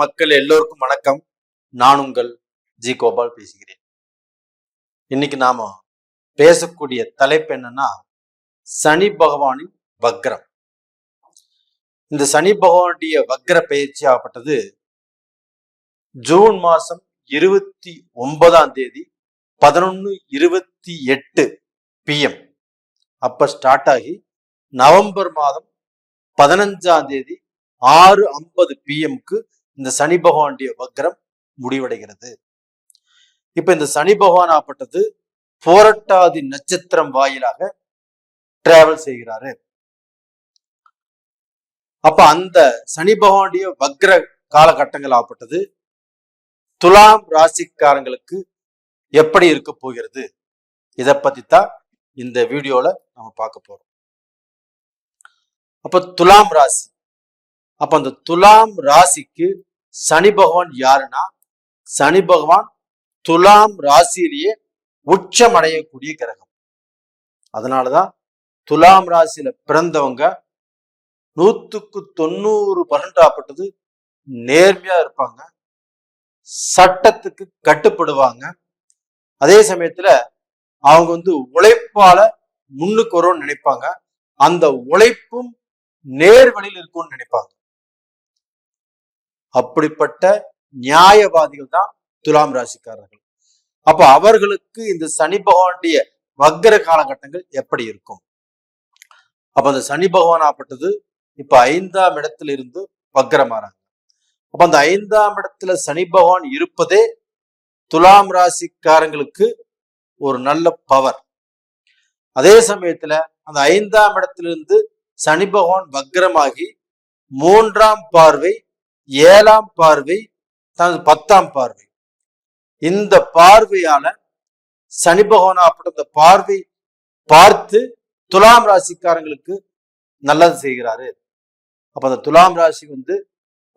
மக்கள் எல்லோருக்கும் வணக்கம். நான் உங்கள் ஜி கோபால் பேசுகிறேன். இன்னைக்கு நாம பேசக்கூடிய தலைப்பு என்னன்னா, சனி பகவானின் வக்ரம். இந்த சனி பகவானுடைய வக்ர பயிற்சி ஆகப்பட்டது ஜூன் மாசம் 29ஆம் தேதி 11:28 PM அப்ப ஸ்டார்ட் ஆகி நவம்பர் மாதம் 15ஆம் தேதி 6:50 PM இந்த சனி பகவானுடைய வக்ரம் முடிவடைகிறது. இப்ப இந்த சனி பகவான் ஆப்பட்டது போரட்டாதி நட்சத்திரம் வாயிலாக டிராவல் செய்கிறாரு. அப்ப அந்த சனி பகவானுடைய வக்ர காலகட்டங்கள் ஆப்பட்டது துலாம் ராசிக்காரங்களுக்கு எப்படி இருக்க போகிறது, இதை பத்தி தான் இந்த வீடியோல நம்ம பார்க்க போறோம். அப்ப துலாம் ராசி, அப்ப அந்த துலாம் ராசிக்கு சனி பகவான் யாருன்னா, சனி பகவான் துலாம் ராசியிலேயே உச்சம் அடையக்கூடிய கிரகம். அதனாலதான் துலாம் ராசியில பிறந்தவங்க 100% ஆப்பட்டது நேர்மையா இருப்பாங்க, சட்டத்துக்கு கட்டுப்படுவாங்க. அதே சமயத்துல அவங்க உழைப்பால முன்னுக்கு வரும்னு நினைப்பாங்க. அந்த உழைப்பும் நேர்வழியில் இருக்கும்னு நினைப்பாங்க. அப்படிப்பட்ட நியாயவாதிகள் தான் துலாம் ராசிக்காரர்கள். அப்ப அவர்களுக்கு இந்த சனி பகவானுடைய வக்ர காலகட்டங்கள் எப்படி இருக்கும்? அப்ப அந்த சனி பகவான் ஆப்பட்டது இப்ப 5ஆம் இடத்துல இருந்து வக்ரமாறாங்க. அப்ப அந்த 5ஆம் இடத்துல சனி பகவான் இருப்பதே துலாம் ராசிக்காரங்களுக்கு ஒரு நல்ல பவர். அதே சமயத்துல அந்த 5ஆம் இடத்திலிருந்து சனி பகவான் வக்ரமாகி 3ஆம் பார்வை, 7ஆம் பார்வை, 10ஆம் பார்வை, இந்த பார்வையால சனி பகவான் அப்படி பார்வை பார்த்து துலாம் ராசிக்காரங்களுக்கு நல்லது செய்கிறாரு. அப்ப அந்த துலாம் ராசி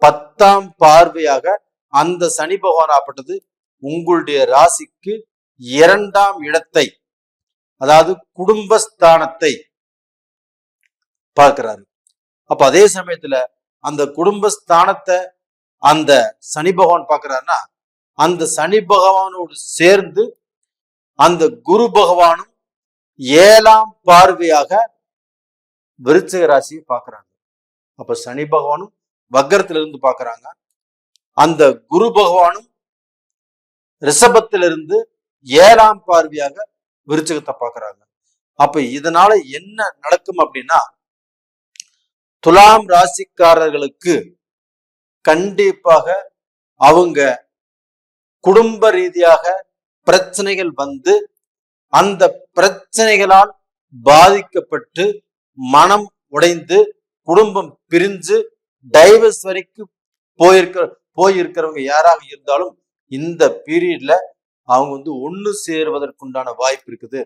10ஆம் பார்வையாக அந்த சனி பகவான் ஆப்பட்டது உங்களுடைய ராசிக்கு 2ஆம் இடத்தை, அதாவது குடும்பஸ்தானத்தை பார்க்கிறாரு. அப்ப அதே சமயத்துல அந்த குடும்பஸ்தானத்தை அந்த சனி பகவான் பார்க்கிறாருன்னா, அந்த சனி பகவானோடு சேர்ந்து அந்த குரு பகவானும் 7ஆம் பார்வையாக விருச்சிக ராசியை பார்க்கிறாங்க. அப்ப சனி பகவானும் வக்ரத்திலிருந்து பார்க்கிறாங்க, அந்த குரு பகவானும் ரிஷபத்திலிருந்து 7ஆம் பார்வையாக விருச்சிகத்தை பார்க்கிறாங்க. அப்ப இதனால என்ன நடக்கும் அப்படின்னா, துலாம் ராசிக்காரர்களுக்கு கண்டிப்பாக அவங்க குடும்ப ரீதியாக பிரச்சனைகள் அந்த பிரச்சனைகளால் பாதிக்கப்பட்டு மனம் உடைந்து குடும்பம் பிரிஞ்சு டைவர்ஸ் வரைக்கும் போயிருக்கிறவங்க யாராக இருந்தாலும் இந்த பீரியட்ல அவங்க ஒண்ணு சேருவதற்குண்டான வாய்ப்பு இருக்குது.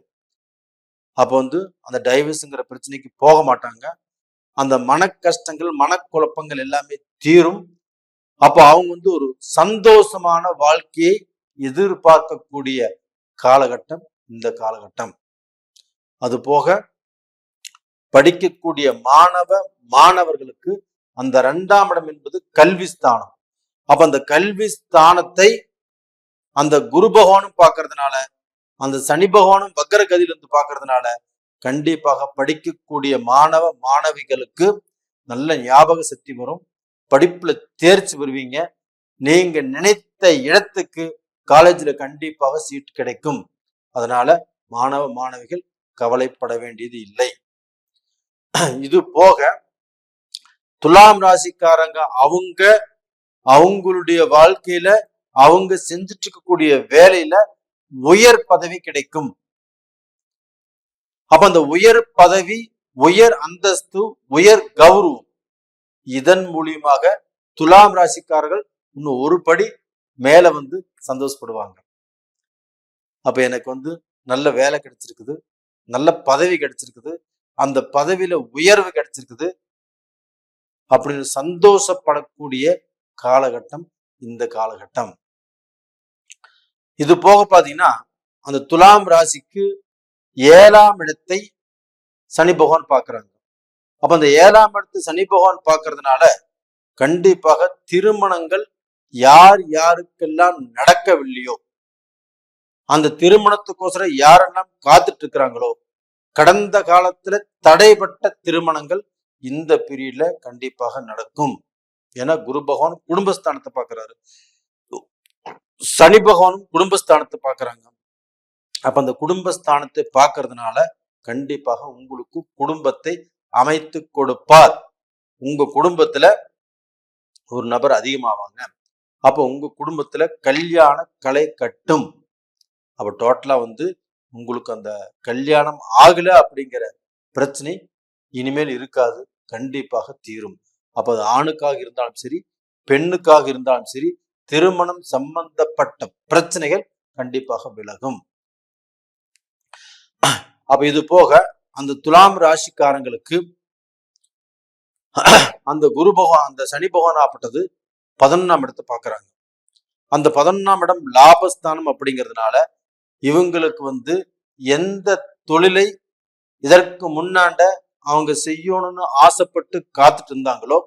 அப்ப அந்த டைவர்ஸ்ங்கிற பிரச்சனைக்கு போக மாட்டாங்க. அந்த மன கஷ்டங்கள், மனக்குழப்பங்கள் எல்லாமே தீரும். அப்ப அவங்க ஒரு சந்தோஷமான வாழ்க்கையை எதிர்பார்க்கக்கூடிய காலகட்டம் இந்த காலகட்டம். அது போக படிக்கக்கூடிய மாணவர்களுக்கு அந்த 2ஆம் இடம் என்பது கல்வி ஸ்தானம். அப்ப அந்த கல்வி ஸ்தானத்தை அந்த குரு பகவானும் பார்க்கறதுனால, அந்த சனி பகவானும் வக்ர கதியிலிருந்து பார்க்கறதுனால கண்டிப்பாக படிக்கக்கூடிய மாணவிகளுக்கு நல்ல ஞாபக சக்தி வரும், படிப்புல தேர்ச்சி பெறுவீங்க. நீங்க நினைத்த இடத்துக்கு காலேஜ்ல கண்டிப்பாக சீட் கிடைக்கும். அதனால மாணவிகள் கவலைப்பட வேண்டியது இல்லை. இது போக துலாம் ராசிக்காரங்க அவங்களுடைய வாழ்க்கையில அவங்க செஞ்சுட்டு இருக்கக்கூடிய வேலையில உயர் பதவி கிடைக்கும். அப்ப அந்த உயர் பதவி, உயர் அந்தஸ்து, உயர் கௌரவம், இதன் மூலியமாக துலாம் ராசிக்காரர்கள் இன்னும் ஒரு படி மேல சந்தோஷப்படுவாங்க. அப்ப எனக்கு நல்ல வேலை கிடைச்சிருக்குது, நல்ல பதவி கிடைச்சிருக்குது, அந்த பதவியில உயர்வு கிடைச்சிருக்குது அப்படின்னு சந்தோஷப்படக்கூடிய காலகட்டம் இந்த காலகட்டம். இது போக பாத்தீங்கன்னா அந்த துலாம் ராசிக்கு 7ஆம் இடத்தை சனி பகவான் பார்க்கிறாங்க. அப்ப அந்த 7ஆம் இடத்தை சனி பகவான் பார்க்கறதுனால கண்டிப்பாக திருமணங்கள் யார் யாருக்கெல்லாம் நடக்கவில்லையோ, அந்த திருமணத்துக்கோசரம் யாரெல்லாம் காத்துட்டு இருக்கிறாங்களோ, கடந்த காலத்துல தடைப்பட்ட திருமணங்கள் இந்த பீரியட்ல கண்டிப்பாக நடக்கும். ஏன்னா குரு பகவான் குடும்பஸ்தானத்தை பார்க்கிறாரு, சனி பகவானும் குடும்பஸ்தானத்தை பார்க்கறாங்க. அப்ப அந்த குடும்பஸ்தானத்தை பார்க்கறதுனால கண்டிப்பாக உங்களுக்கு குடும்பத்தை அமைத்து கொடுப்பார். உங்க குடும்பத்துல ஒரு நபர் அதிகமாவாங்க. அப்ப உங்க குடும்பத்துல கல்யாண கலை கட்டும். அப்ப டோட்டலா உங்களுக்கு அந்த கல்யாணம் ஆகல அப்படிங்கிற பிரச்சனை இனிமேல் இருக்காது, கண்டிப்பாக தீரும். அப்ப அது ஆணுக்காக இருந்தாலும் சரி, பெண்ணுக்காக இருந்தாலும் சரி, திருமணம் சம்பந்தப்பட்ட பிரச்சனைகள் கண்டிப்பாக விலகும். அப்ப இது போக அந்த துலாம் ராசிக்காரங்களுக்கு அந்த குரு பகவான், அந்த சனி பகவான் ஆப்பட்டது 11ஆம் இடத்தை பார்க்கறாங்க. அந்த 11ஆம் இடம் லாபஸ்தானம் அப்படிங்கிறதுனால இவங்களுக்கு எந்த தொழிலை இதற்கு முன்னாண்ட அவங்க செய்யணும்னு ஆசைப்பட்டு காத்துட்டு இருந்தாங்களோ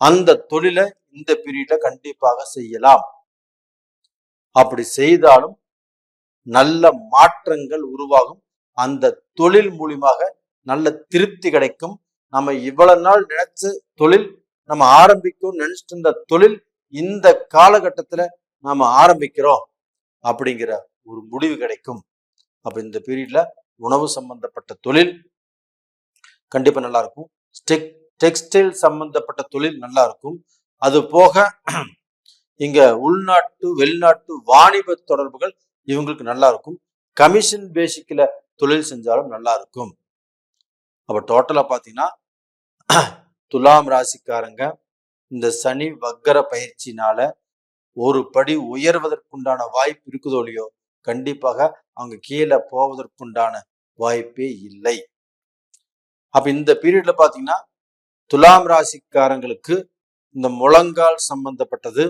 அந்த தொழிலை இந்த பீரியட்ல கண்டிப்பாக செய்யலாம். அப்படி செய்தாலும் நல்ல மாற்றங்கள் உருவாகும். அந்த தொழில் மூலியமாக நல்ல திருப்தி கிடைக்கும். நம்ம இவ்வளவு நாள் நினைச்ச தொழில், நம்ம ஆரம்பிக்கும் நினைச்சிட்டு இருந்த தொழில் இந்த காலகட்டத்துல நாம ஆரம்பிக்கிறோம் அப்படிங்கிற ஒரு முடிவு கிடைக்கும். அப்ப இந்த பீரியட்ல உணவு சம்பந்தப்பட்ட தொழில் கண்டிப்பா நல்லா இருக்கும். டெக்ஸ்டைல் சம்பந்தப்பட்ட தொழில் நல்லா இருக்கும். அது போக இங்க உள்நாட்டு வெளிநாட்டு வாணிப தொடர்புகள் இவங்களுக்கு நல்லா இருக்கும். கமிஷன் பேசிக்ல தொழில் செஞ்சாலும் நல்லா இருக்கும். அப்ப டோட்டலா பாத்தீங்கன்னா துலாம் ராசிக்காரங்க இந்த சனி வக்கர பயிற்சினால ஒரு படி உயர்வதற்குண்டான வாய்ப்பு இருக்குதோ இல்லையோ, கண்டிப்பாக அவங்க கீழே போவதற்குண்டான வாய்ப்பே இல்லை. அப்ப இந்த பீரியட்ல பாத்தீங்கன்னா துலாம் ராசிக்காரங்களுக்கு இந்த முழங்கால் சம்பந்தப்பட்டது,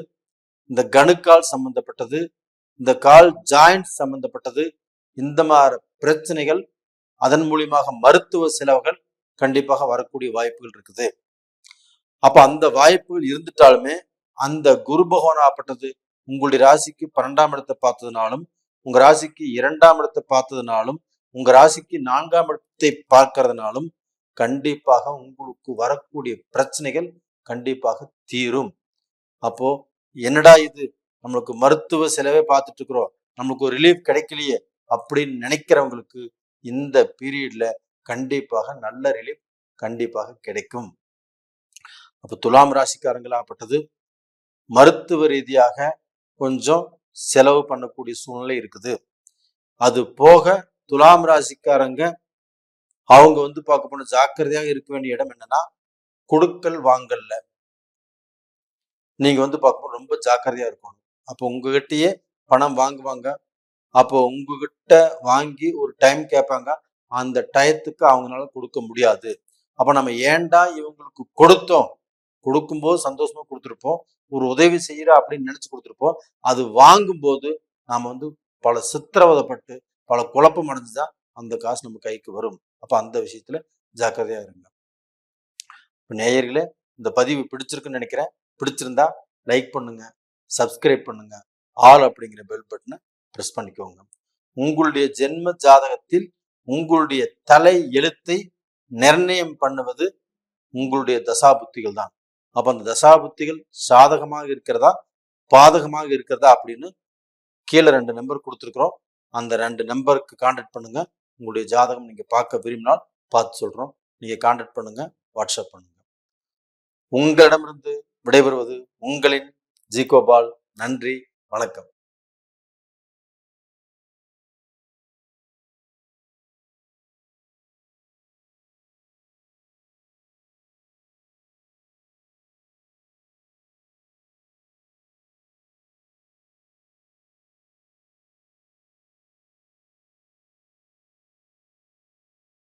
இந்த கணுக்கால் சம்பந்தப்பட்டது, இந்த கால் ஜாயிண்ட் சம்பந்தப்பட்டது, இந்த மாதிரி பிரச்சனைகள், அதன் மூலியமாக மருத்துவ செலவுகள் கண்டிப்பாக வரக்கூடிய வாய்ப்புகள் இருக்குது. அப்ப அந்த வாய்ப்புகள் இருந்துட்டாலுமே அந்த குரு பகவான் ஆப்பட்டது உங்களுடைய ராசிக்கு 12ஆம் இடத்தை பார்த்ததுனாலும், உங்க ராசிக்கு 2ஆம் இடத்தை பார்த்ததுனாலும், உங்க ராசிக்கு 4ஆம் இடத்தை பார்க்கறதுனாலும் கண்டிப்பாக உங்களுக்கு வரக்கூடிய பிரச்சனைகள் கண்டிப்பாக தீரும். அப்போ என்னடா இது, நம்மளுக்கு மருத்துவ செலவே பார்த்துட்டு இருக்கிறோம், நம்மளுக்கு ஒரு ரிலீஃப் கிடைக்கலையே அப்படின்னு நினைக்கிறவங்களுக்கு இந்த பீரியட்ல கண்டிப்பாக நல்ல ரிலீஃப் கண்டிப்பாக கிடைக்கும். அப்ப துலாம் ராசிக்காரங்களாப்பட்டது மருத்துவ ரீதியாக கொஞ்சம் செலவு பண்ணக்கூடிய சூழ்நிலை இருக்குது. அது போக துலாம் ராசிக்காரங்க அவங்க பார்க்க போன ஜாக்கிரதையாக இருக்க வேண்டிய இடம் என்னன்னா, கொடுக்கல் வாங்கல்ல நீங்க பார்க்க போன ரொம்ப ஜாக்கிரதையா இருக்கணும். அப்போ உங்ககிட்டயே பணம் வாங்குவாங்க. அப்போ உங்ககிட்ட வாங்கி ஒரு டைம் கேட்பாங்க, அந்த டயத்துக்கு அவங்களால கொடுக்க முடியாது. அப்ப நம்ம ஏன்டா இவங்களுக்கு கொடுத்தோம், கொடுக்கும்போது சந்தோஷமா கொடுத்துருப்போம், ஒரு உதவி செய்யற அப்படின்னு நினைச்சு கொடுத்துருப்போம். அது வாங்கும்போது நாம பல சித்திரவதைப்பட்டு பல குழப்பம் அடைஞ்சுதான் அந்த காசு நம்ம கைக்கு வரும். அப்ப அந்த விஷயத்துல ஜாக்கிரதையா இருங்க. நேயர்களே, இந்த பதிவு பிடிச்சிருக்குன்னு நினைக்கிறேன். பிடிச்சிருந்தா லைக் பண்ணுங்க, சப்ஸ்கிரைப் பண்ணுங்க, ஆல் அப்படிங்கிற பெல் பட்டனை பிரஸ் பண்ணிக்கோங்க. உங்களுடைய ஜென்ம ஜாதகத்தில் உங்களுடைய தலை எழுத்தை நிர்ணயம் பண்ணுவது உங்களுடைய தசாபுத்திகள் தான். அப்ப அந்த தசாபுத்திகள் சாதகமாக இருக்கிறதா பாதகமாக இருக்கிறதா அப்படின்னு கீழே 2 நம்பர் கொடுத்துருக்குறோம். அந்த 2 நம்பருக்கு கான்டாக்ட் பண்ணுங்க. உங்களுடைய ஜாதகம் நீங்க பார்க்க விரும்பினால் பார்த்து சொல்றோம். நீங்க கான்டாக்ட் பண்ணுங்க, வாட்ஸ்அப் பண்ணுங்க. உங்களிடமிருந்து விடைபெறுவது உங்களின் ஜி கோபால். நன்றி, வணக்கம்.